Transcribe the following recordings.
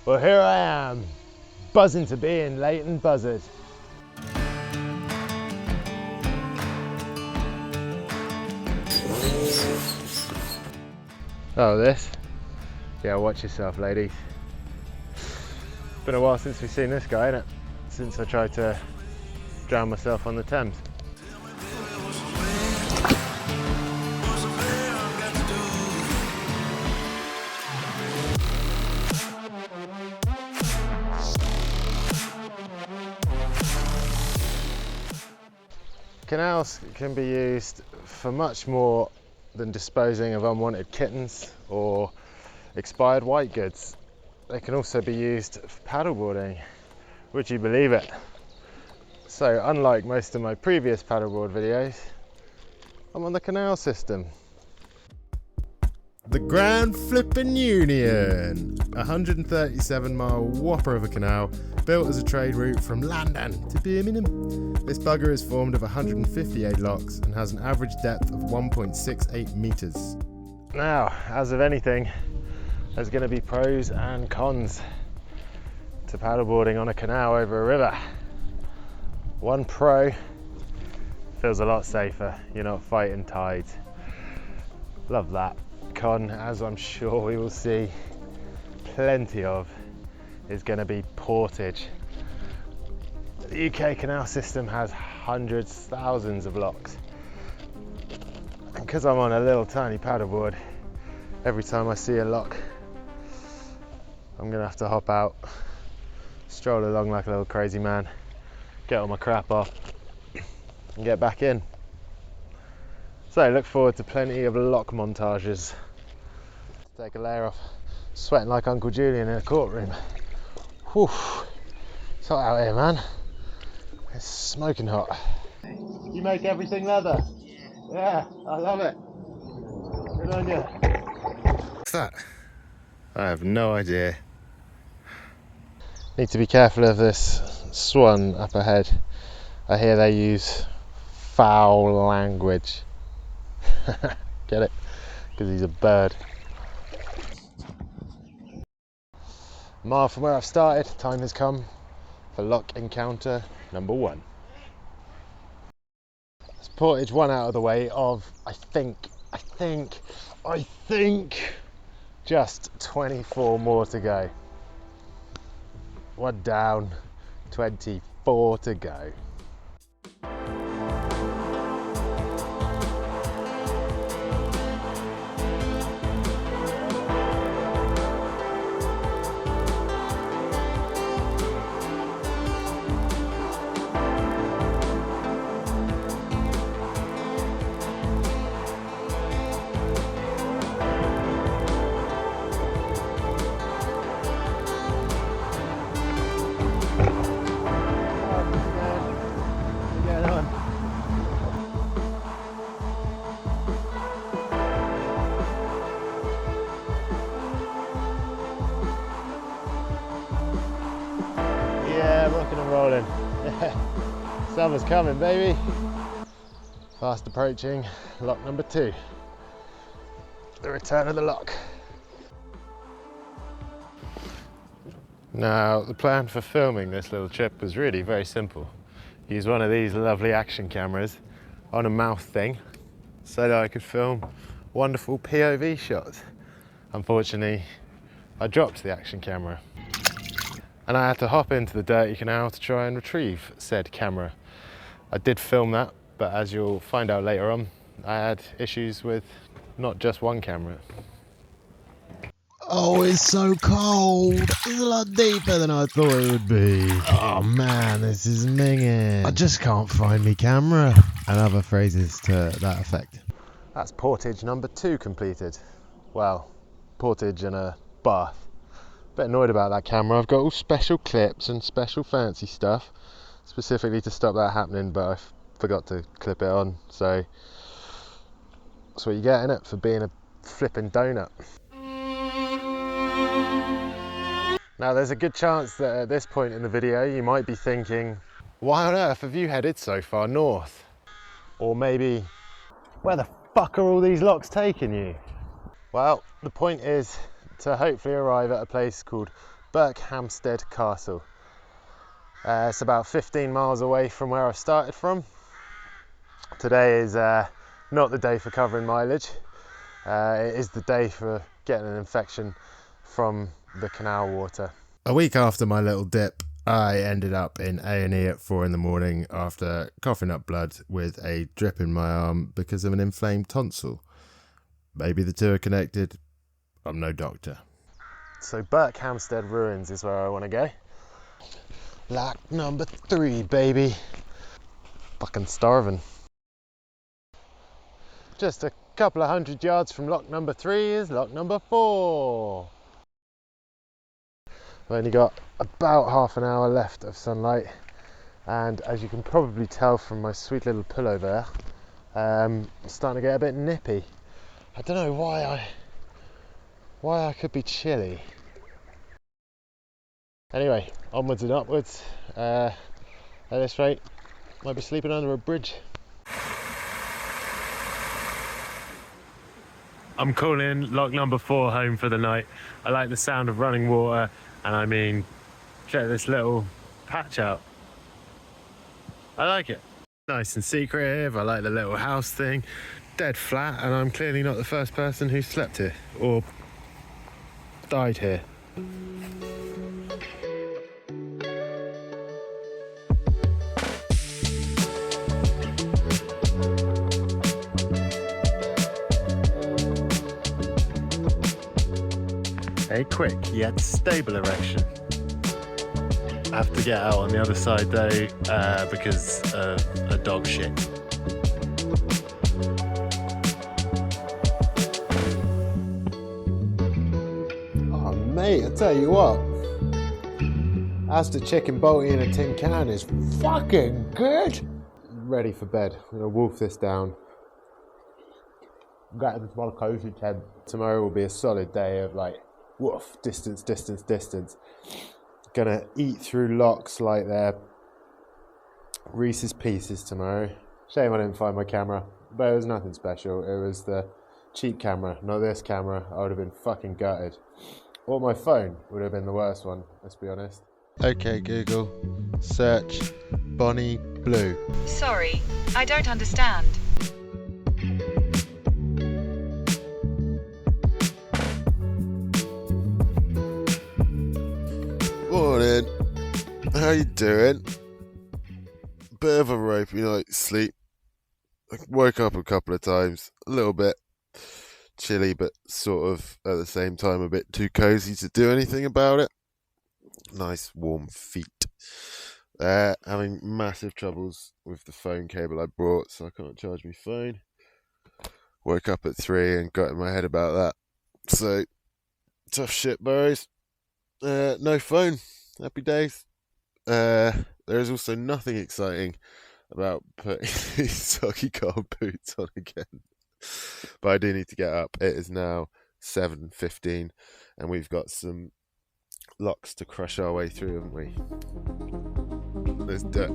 Well, here I am, buzzing to be in Leighton Buzzard. Oh, this? Yeah, watch yourself, ladies. Been a while since we've seen this guy, innit? Since I tried to drown myself on the Thames. Canals can be used for much more than disposing of unwanted kittens or expired white goods. They can also be used for paddleboarding. Would you believe it? So unlike most of my previous paddleboard videos, I'm on the canal system. The Grand Union, a 137-mile whopper of a canal built as a trade route from London to Birmingham. This bugger is formed of 158 locks and has an average depth of 1.68 metres. Now, as of anything, there's going to be pros and cons to paddleboarding on a canal over a river. One pro, feels a lot safer, you're not fighting tides. Love that. Con, as I'm sure we will see plenty of, is going to be portage. The UK Canal system has hundreds, thousands of locks. And because I'm on a little tiny paddleboard, every time I see a lock, I'm going to have to hop out, stroll along like a little crazy man, get all my crap off, and get back in. So look forward to plenty of lock montages. Take a layer off, sweating like Uncle Julian in a courtroom. Whew, it's hot out here, man. It's smoking hot. You make everything leather? Yeah, I love it. Good on you. What's that? I have no idea. Need to be careful of this swan up ahead. I hear they use foul language. Get it? Because he's a bird. A mile from where I've started, time has come for lock encounter number 1. It's portage 1 out of the way of, I think, just 24 more to go. 1 down, 24 to go. Rocking and rolling. Summer's coming, baby. Fast approaching lock number 2. The return of the lock. Now, the plan for filming this little trip was really very simple. Use one of these lovely action cameras on a mouth thing so that I could film wonderful POV shots. Unfortunately, I dropped the action camera, and I had to hop into the dirty canal to try and retrieve said camera. I did film that, but as you'll find out later on, I had issues with not just one camera. Oh, it's so cold. It's a lot deeper than I thought it would be. Oh man, this is minging. I just can't find me camera. And other phrases to that effect. That's portage number 2 completed. Well, portage and a bath. Bit annoyed about that camera. I've got all special clips and special fancy stuff specifically to stop that happening, but I forgot to clip it on, so that's what you get, innit, for being a flipping donut. Now there's a good chance that at this point in the video you might be thinking, why on earth have you headed so far north? Or maybe, where the fuck are all these locks taking you? Well, the point is to hopefully arrive at a place called Berkhamsted Castle. It's about 15 miles away from where I started from. Today is not the day for covering mileage. It is the day for getting an infection from the canal water. A week after my little dip, I ended up in A&E at 4 in the morning after coughing up blood with a drip in my arm because of an inflamed tonsil. Maybe the two are connected. I'm no doctor. So Berkhamsted Ruins is where I want to go. Lock number 3, baby. Fucking starving. Just a couple of 100 yards from lock number 3 is lock number 4. I've only got about half an hour left of sunlight, and as you can probably tell from my sweet little pillow there, it's starting to get a bit nippy. I don't know why I could be chilly. Anyway, onwards and upwards. At this rate, might be sleeping under a bridge. I'm calling lock number 4 home for the night. I like the sound of running water, and I mean, check this little patch out. I like it. Nice and secretive. I like the little house thing. Dead flat, and I'm clearly not the first person who slept here or died here. A quick yet stable erection. I have to get out on the other side though because of a dog shit. Oh mate, I tell you what, as the chicken bolty in a tin can is fucking good. Ready for bed. I'm gonna wolf this down. Got into my cozy tent. Tomorrow will be a solid day of like woof, distance. Gonna eat through locks like they're Reese's Pieces tomorrow. Shame I didn't find my camera, but it was nothing special. It was the cheap camera, not this camera. I would have been fucking gutted. Or my phone would have been the worst one, let's be honest. Okay, Google, search Bonnie Blue. Sorry, I don't understand. Morning, how you doing? Bit of a ropey night's sleep. I woke up a couple of times, a little bit chilly, but sort of at the same time a bit too cozy to do anything about it. Nice warm feet. Having massive troubles with the phone cable I brought, so I can't charge my phone. Woke up at 3 and got in my head about that. So, tough shit, boys. No phone. Happy days. There is also nothing exciting about putting these soggy cold boots on again. But I do need to get up. It is now 7:15 and we've got some locks to crush our way through, haven't we? Let's do it.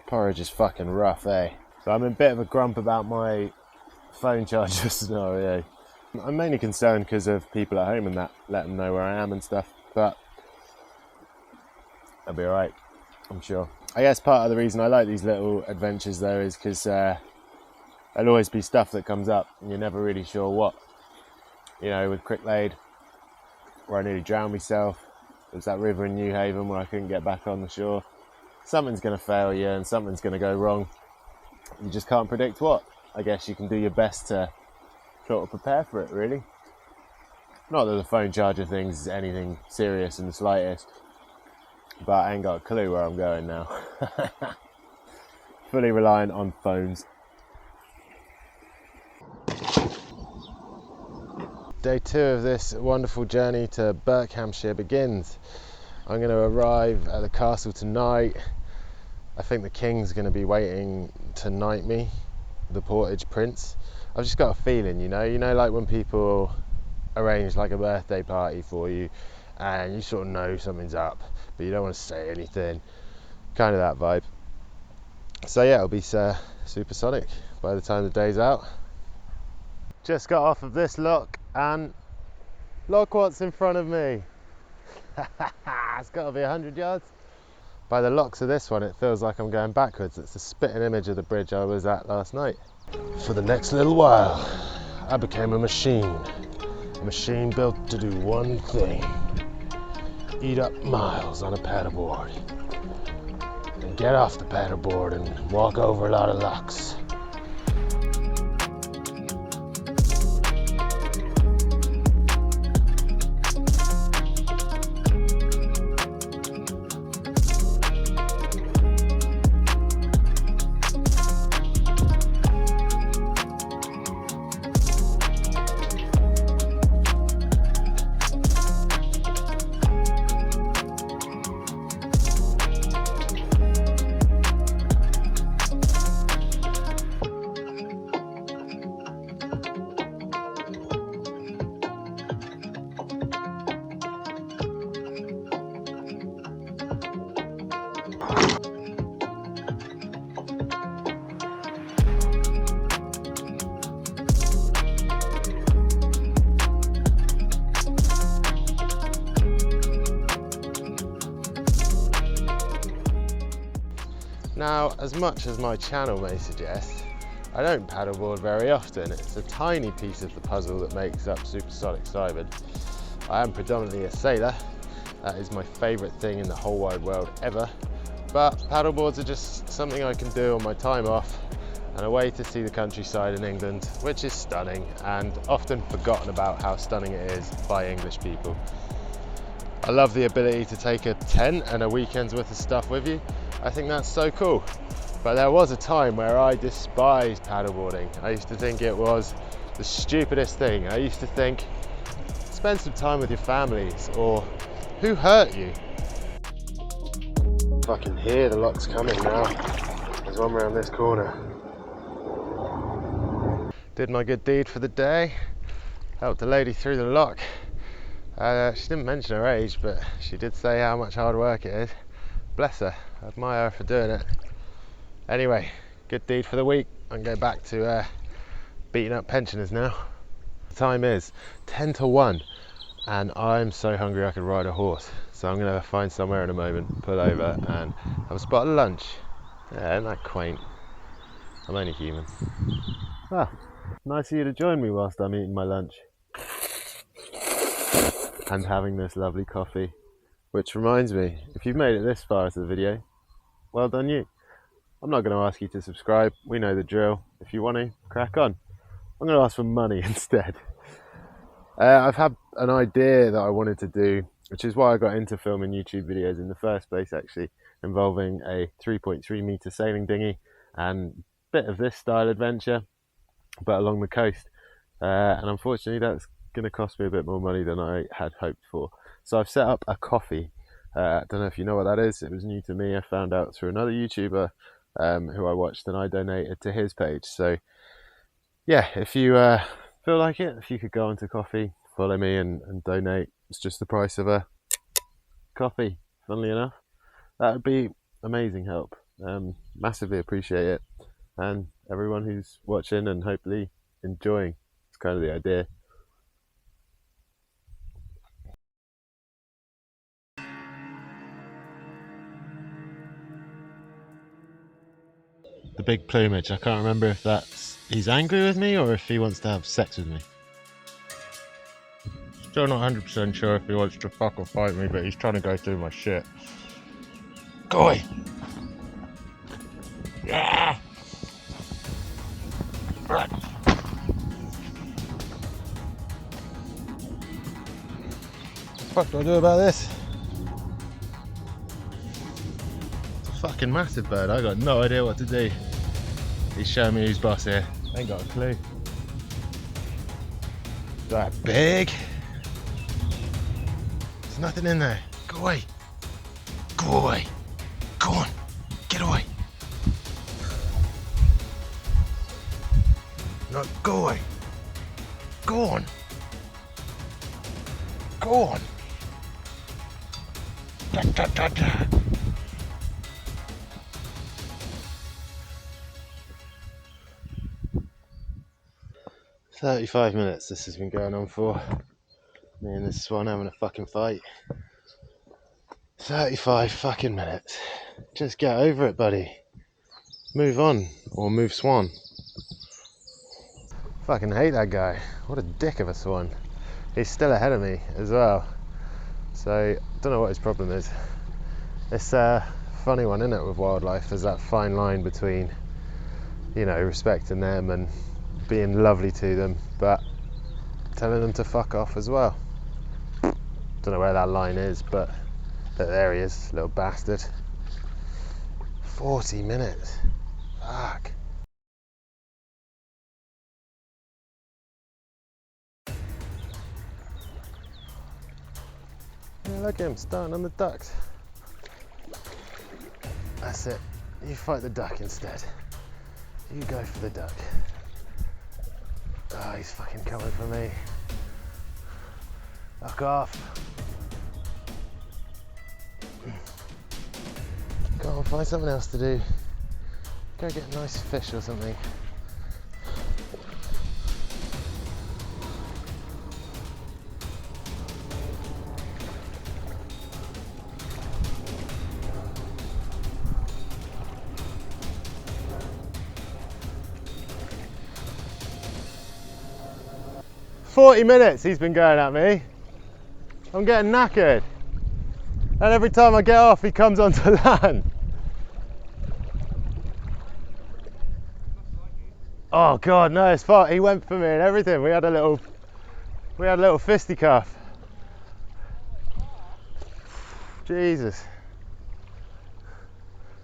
Portage is fucking rough, eh? So I'm in a bit of a grump about my phone charger scenario. I'm mainly concerned because of people at home and that, let them know where I am and stuff, but I'll be alright, I'm sure. I guess part of the reason I like these little adventures though is because there'll always be stuff that comes up and you're never really sure what. You know, with Cricklade, where I nearly drowned myself, there's that river in New Haven where I couldn't get back on the shore. Something's going to fail you and something's going to go wrong. You just can't predict what. I guess you can do your best to sort of prepare for it, really. Not that the phone charger thing's is anything serious in the slightest, but I ain't got a clue where I'm going now. Fully reliant on phones. Day 2 of this wonderful journey to Berkhamsted begins. I'm going to arrive at the castle tonight. I think the king's going to be waiting to knight me, the Portage prince. I've just got a feeling, you know like when people arranged like a birthday party for you, and you sort of know something's up, but you don't want to say anything. Kind of that vibe. So yeah, it'll be supersonic by the time the day's out. Just got off of this lock, and look what's in front of me. It's got to be 100 yards. By the locks of this one, it feels like I'm going backwards. It's a spitting image of the bridge I was at last night. For the next little while, I became a machine built to do one thing: eat up miles on a paddleboard, and get off the paddleboard and walk over a lot of locks. Now, as much as my channel may suggest, I don't paddleboard very often. It's a tiny piece of the puzzle that makes up supersonicsimon. I am predominantly a sailor. That is my favourite thing in the whole wide world ever. But paddleboards are just something I can do on my time off, and a way to see the countryside in England, which is stunning and often forgotten about how stunning it is by English people. I love the ability to take a tent and a weekend's worth of stuff with you. I think that's so cool. But there was a time where I despised paddleboarding. I used to think it was the stupidest thing. I used to think, spend some time with your families, or who hurt you? I can hear the locks coming now. There's one around this corner. Did my good deed for the day. Helped a lady through the lock. She didn't mention her age, but she did say how much hard work it is. Bless her, I admire her for doing it. Anyway, good deed for the week. I can go back to beating up pensioners now. The time is 10 to 1, and I'm so hungry I could ride a horse. So I'm going to find somewhere in a moment, pull over and have a spot of lunch. Yeah, isn't that quaint? I'm only human. Ah, nice of you to join me whilst I'm eating my lunch and having this lovely coffee. Which reminds me, if you've made it this far into the video, well done you. I'm not going to ask you to subscribe, we know the drill. If you want to, crack on. I'm going to ask for money instead. I've had an idea that I wanted to do, which is why I got into filming YouTube videos in the first place actually, involving a 3.3 metre sailing dinghy and a bit of this style adventure, but along the coast. And unfortunately that's going to cost me a bit more money than I had hoped for. So I've set up a coffee. I don't know if you know what that is. It was new to me. I found out through another YouTuber who I watched, and I donated to his page. So yeah, if you feel like it, if you could go onto coffee, follow me and donate. It's just the price of a coffee, funnily enough. That would be amazing help. Massively appreciate it. And everyone who's watching and hopefully enjoying, it's kind of the idea. The big plumage, I can't remember if that's he's angry with me or if he wants to have sex with me. Still not 100% sure if he wants to fuck or fight me, but he's trying to go through my shit. Go away! Yeah! Right. What the fuck do I do about this? Fucking massive bird, I got no idea what to do. He's showing me who's boss here. Ain't got a clue. Is that big? There's nothing in there. Go away. Go away. Go on. Get away. No, go away. Go on. Go on. Da, da, da, da. "35 minutes this has been going on for. Me and this swan having a fucking fight. 35 fucking minutes. Just get over it, buddy. Move on, or move swan." Fucking hate that guy. What a dick of a swan. He's still ahead of me as well. So, don't know what his problem is. It's a funny one, isn't it, with wildlife? There's that fine line between, you know, respecting them and being lovely to them, but telling them to fuck off as well. Don't know where that line is, but there he is, little bastard. 40 minutes. Fuck. Yeah, look at him starting on the ducks. That's it. You fight the duck instead. You go for the duck. Oh, he's fucking coming for me. Fuck off. Go on, find something else to do. Go get a nice fish or something. "40 minutes he's been going at me. I'm getting knackered. And every time I get off, he comes onto land." Oh God, no, it's fine. He went for me and everything. We had a little fisticuff. Jesus.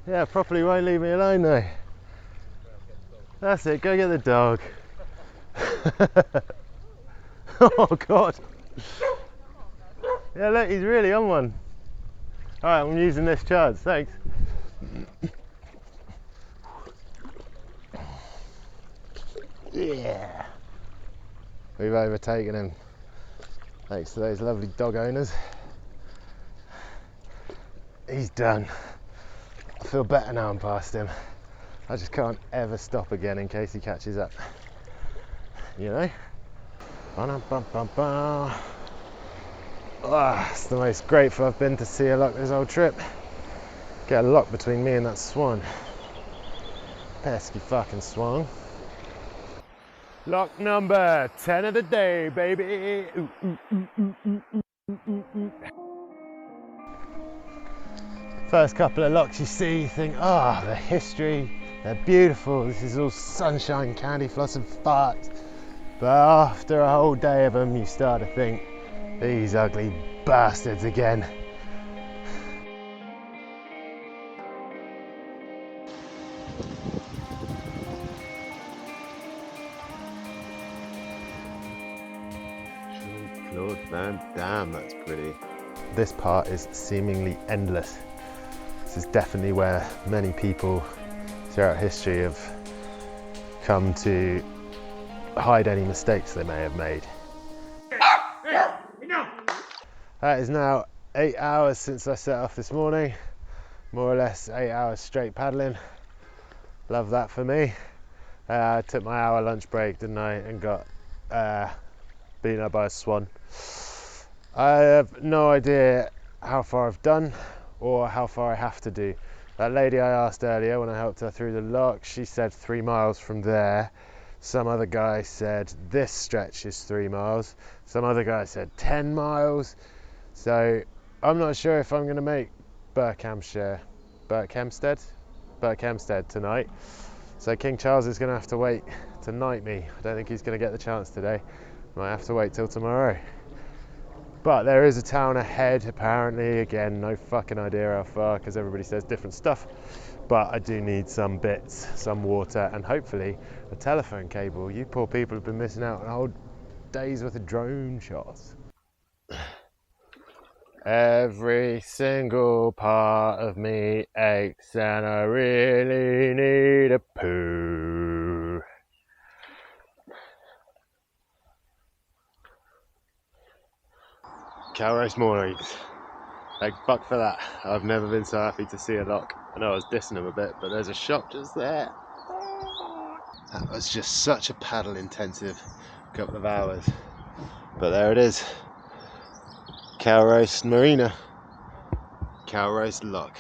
Yeah, properly won't leave me alone though. That's it, go get the dog. Oh God. Yeah, look, he's really on one. Alright, I'm using this charge, thanks. Yeah. We've overtaken him. Thanks to those lovely dog owners. He's done. I feel better now I'm past him. I just can't ever stop again in case he catches up. You know? Ah, it's the most grateful I've been to see a lock this whole trip. Get a lock between me and that swan. Pesky fucking swan. Lock number 10 of the day, baby. Ooh, ooh, ooh, ooh, ooh, ooh, ooh, ooh. First couple of locks you see, you think, oh, the history, they're beautiful. This is all sunshine, candy floss and farts. But after a whole day of them, you start to think, these ugly bastards again. Claude Van Damme, that's pretty. This part is seemingly endless. This is definitely where many people throughout history have come to hide any mistakes they may have made. That is now 8 hours since I set off this morning. More or less 8 hours straight paddling. Love that for me. I took my hour lunch break, didn't I, and got beaten up by a swan. I have no idea how far I've done or how far I have to do. That lady I asked earlier when I helped her through the lock, she said 3 miles from there. Some other guy said this stretch is 3 miles. Some other guy said 10 miles. So I'm not sure if I'm going to make Berkhamsted tonight. So King Charles is going to have to wait to night me. I don't think he's going to get the chance today. Might have to wait till tomorrow. But there is a town ahead apparently. Again, no fucking idea how far because everybody says different stuff. But I do need some bits, some water, and hopefully a telephone cable. You poor people have been missing out on a whole day's worth of drone shots. Every single part of me aches and I really need a poo. Cow race mornings. Thank fuck for that. I've never been so happy to see a lock. I know I was dissing them a bit, but there's a shop just there. That was just such a paddle intensive couple of hours. But there it is. Cow race marina. Cow race lock.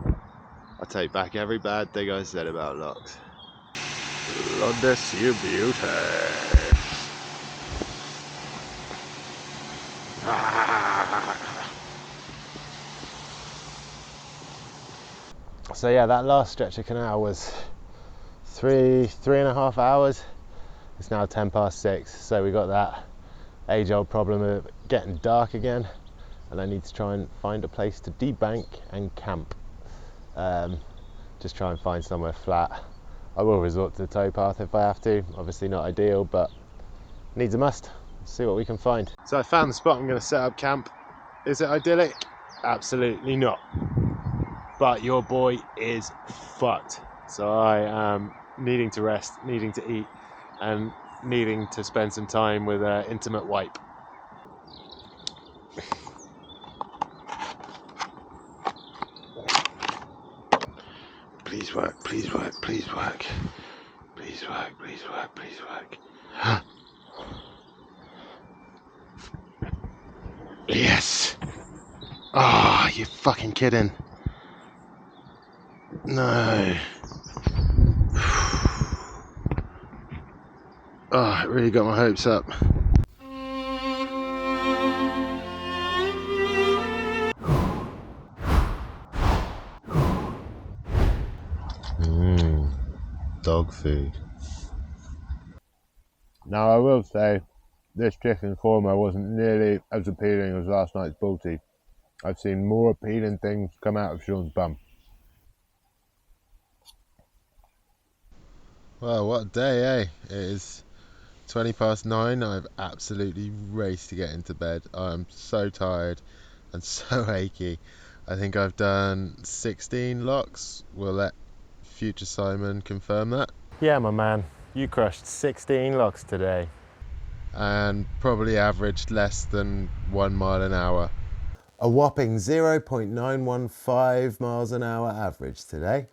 I take back every bad thing I said about locks. Londis, you beauty. So yeah, that last stretch of canal was three and a half hours. It's now 6:10, so we got that age-old problem of getting dark again, and I need to try and find a place to debank and camp. Just try and find somewhere flat. I will resort to the towpath if I have to. Obviously not ideal, but needs a must. Let's see what we can find. So I found the spot I'm going to set up camp. Is it idyllic? Absolutely not. But your boy is fucked. So I am needing to rest, needing to eat, and needing to spend some time with an intimate wipe. Please work, please work, please work. Please work, please work, please work. Yes! Ah, you fucking kidding. No. Oh, it really got my hopes up. Dog food. Now I will say, this chicken korma wasn't nearly as appealing as last night's balti. I've seen more appealing things come out of Sean's bum. Well, what a day, eh? It is 9:20. I've absolutely raced to get into bed. I'm so tired and so achy. I think I've done 16 locks. We'll let future Simon confirm that. Yeah, my man, you crushed 16 locks today. And probably averaged less than 1 mile an hour. A whopping 0.915 miles an hour average today.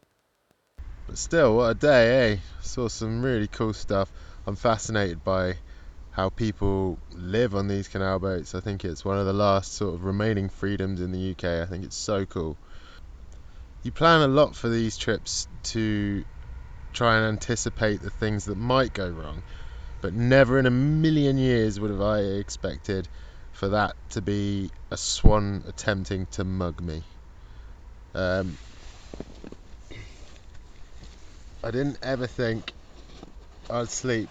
But still, what a day, eh? Saw some really cool stuff. I'm fascinated by how people live on these canal boats. I think it's one of the last sort of remaining freedoms in the UK. I think it's so cool. You plan a lot for these trips to try and anticipate the things that might go wrong, but never in a million years would have I expected for that to be a swan attempting to mug me. I didn't ever think I'd sleep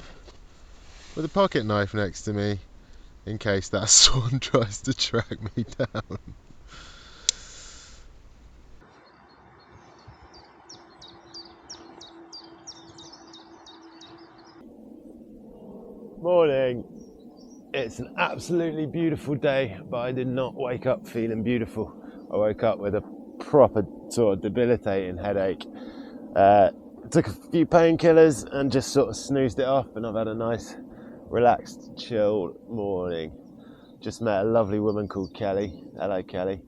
with a pocket knife next to me in case that swan tries to track me down. Morning. It's an absolutely beautiful day, but I did not wake up feeling beautiful. I woke up with a proper sort of debilitating headache. Took a few painkillers and just sort of snoozed it off, and I've had a nice, relaxed, chilled morning. Just met a lovely woman called Kelly. Hello, Kelly.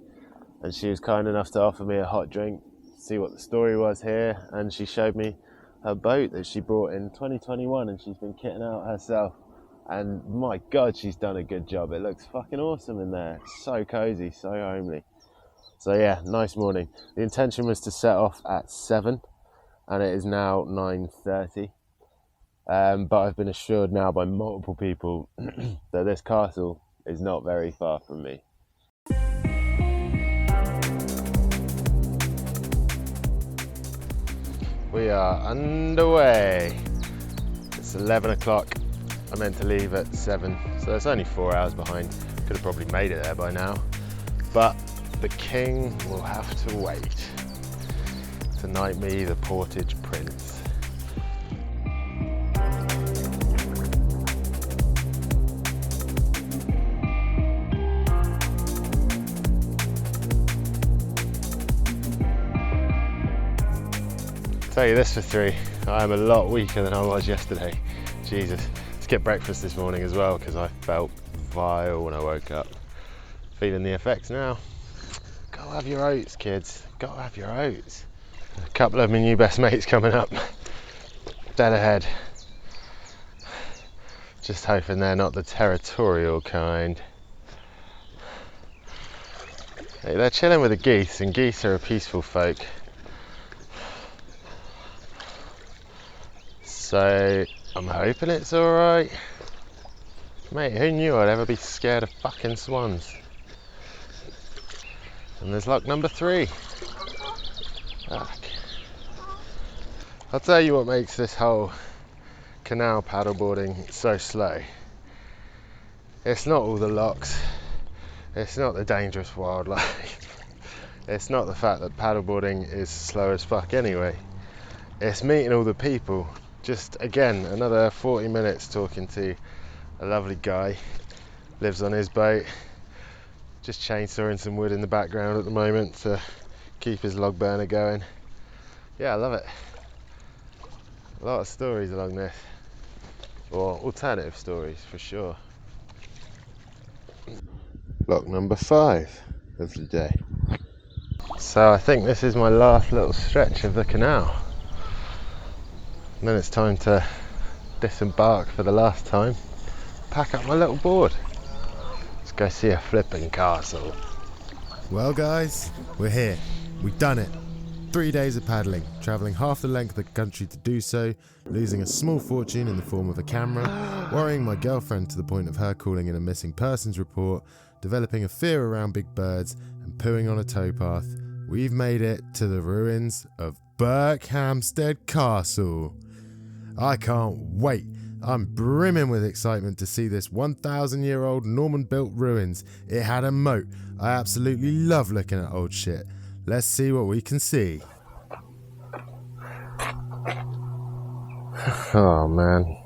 And she was kind enough to offer me a hot drink, see what the story was here, and she showed me her boat that she brought in 2021, and she's been kitting out herself. And my God, she's done a good job. It looks fucking awesome in there. So cozy, so homely. So yeah, nice morning. The intention was to set off at 7, and it is now 9:30. But I've been assured now by multiple people that this castle is not very far from me. We are underway. It's 11 o'clock. I meant to leave at 7, so it's only 4 hours behind. Could have probably made it there by now, but the king will have to wait to knight me the Portage prince. Tell you this for 3, I am a lot weaker than I was yesterday. Jesus. Skipped breakfast this morning as well because I felt vile when I woke up. Feeling the effects now. Gotta have your oats, kids. Gotta have your oats. A couple of my new best mates coming up. Dead ahead. Just hoping they're not the territorial kind. Hey, they're chilling with the geese, and geese are a peaceful folk. So I'm hoping it's alright. Mate, who knew I'd ever be scared of fucking swans? And there's lock number 3. Fuck. I'll tell you what makes this whole canal paddleboarding so slow. It's not all the locks. It's not the dangerous wildlife. It's not the fact that paddleboarding is slow as fuck anyway. It's meeting all the people. Just again, another 40 minutes talking to a lovely guy. Lives on his boat. Just chainsawing some wood in the background at the moment to keep his log burner going. Yeah, I love it. A lot of stories along this. Or alternative stories for sure. Lock number 5 of the day. So I think this is my last little stretch of the canal. And then it's time to disembark for the last time. Pack up my little board. Let's go see a flipping castle. Well guys, we're here. We've done it. 3 days of paddling, travelling half the length of the country to do so, losing a small fortune in the form of a camera, worrying my girlfriend to the point of her calling in a missing persons report, developing a fear around big birds, and pooing on a towpath. We've made it to the ruins of Berkhamsted Castle. I can't wait. I'm brimming with excitement to see this 1,000-year-old Norman-built ruins. It had a moat. I absolutely love looking at old shit. Let's see what we can see. Oh man.